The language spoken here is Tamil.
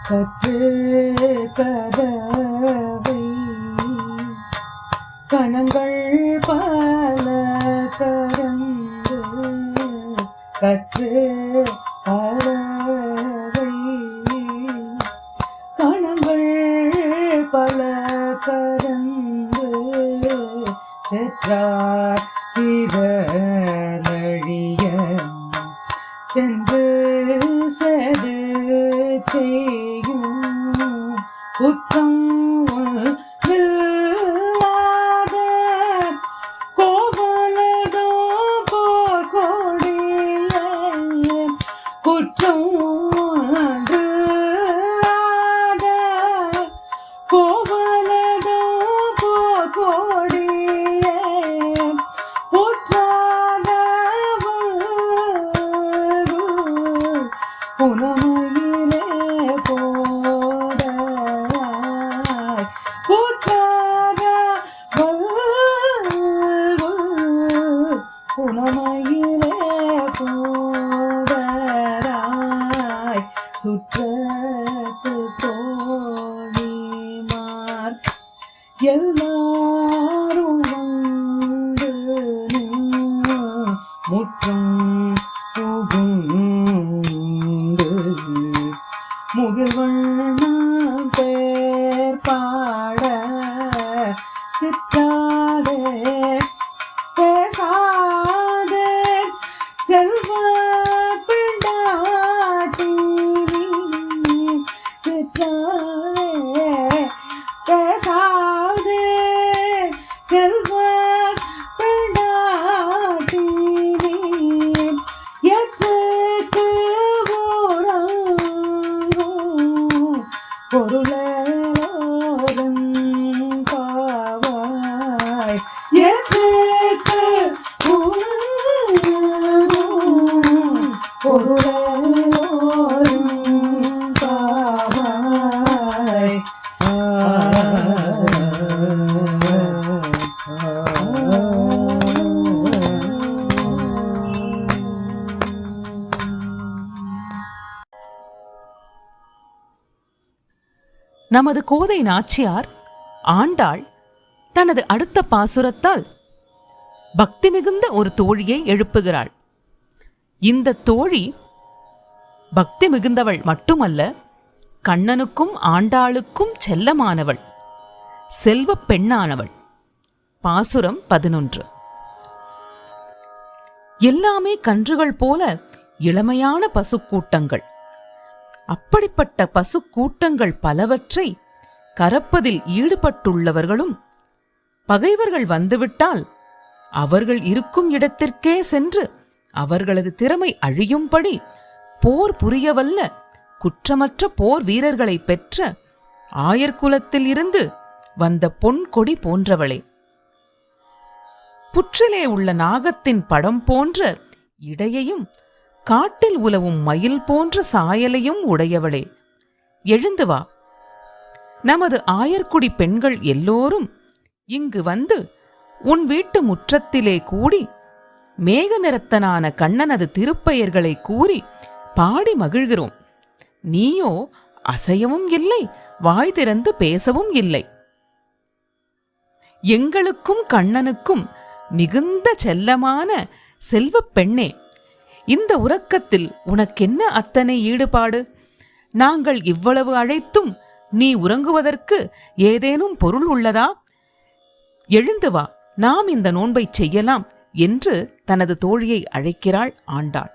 கற்று கதவை கணங்கள் பல கரந்து கற்று கதவை கணங்கள் பல கரந்து செற்றார் திரளிய சென்று செது செய்யும் குற்றம் இல்லாத கோவலதோ போர் கொடிய குற்றம் இல்லாத கோவலதோ போர் கொடிய புனமையிலே போதாய் கூற்றாக புனமையிலே போதராய் சுற்றத்து தோழிமார் எல்லாரும் வந்து முற்றம் முகில்வண்ணம் பேர் பாட சித்தாதே பேசாதே செல்வ பிண்டாட்டி சித்தாதே பேசாதே செல்வ பிண்டாட்டி எற்றுக்கு பொருளோரும் பாவாய் ஏற்றுக்கு பொருளோரும் பாவாய் நமது கோதை நாச்சியார் ஆண்டாள் தனது அடுத்த பாசுரத்தால் பக்தி மிகுந்த ஒரு தோழியை எழுப்புகிறாள். இந்த தோழி பக்தி மிகுந்தவள் மட்டுமல்ல, கண்ணனுக்கும் ஆண்டாளுக்கும் செல்லமானவள், செல்வப் பெண்ணானவள். பாசுரம் 11. எல்லாமே கன்றுகள் போல இளமையான பசுக்கூட்டங்கள். அப்படிப்பட்ட பசுக்கூட்டங்கள் பலவற்றை கறப்பதில் ஈடுபட்டுள்ளவர்களும் பகைவர்கள் வந்துவிட்டால் அவர்கள் இருக்கும் இடத்திற்கே சென்று அவர்களது திறமை அழியும்படி போர் புரியவல்ல குற்றமற்ற போர் வீரர்களை பெற்ற ஆயர்குலத்தில் இருந்து வந்த பொன்கொடி போன்றவளே. புற்றிலே உள்ள நாகத்தின் படம் போன்ற இடையையும் காட்டில் உலவும் மயில் போன்ற சாயலையும் உடையவளே, எழுந்து வா. நமது ஆயர்குடி பெண்கள் எல்லோரும் இங்கு வந்து உன் வீட்டு முற்றத்திலே கூடி மேக நிறத்தனான கண்ணனது திருப்பெயர்களை கூறி பாடி மகிழ்கிறோம். நீயோ அசையவும் இல்லை, வாய் திறந்து பேசவும் இல்லை. எங்களுக்கும் கண்ணனுக்கும் மிகுந்த செல்லமான செல்வப் பெண்ணே, இந்த உறக்கத்தில் உனக்கென்ன அத்தனை ஈடுபாடு? நாங்கள் இவ்வளவு அழைத்தும் நீ உறங்குவதற்கு ஏதேனும் பொருள் உள்ளதா? எழுந்து வா, நாம் இந்த நோன்பை செய்யலாம் என்று தனது தோழியை அழைக்கிறாள் ஆண்டாள்.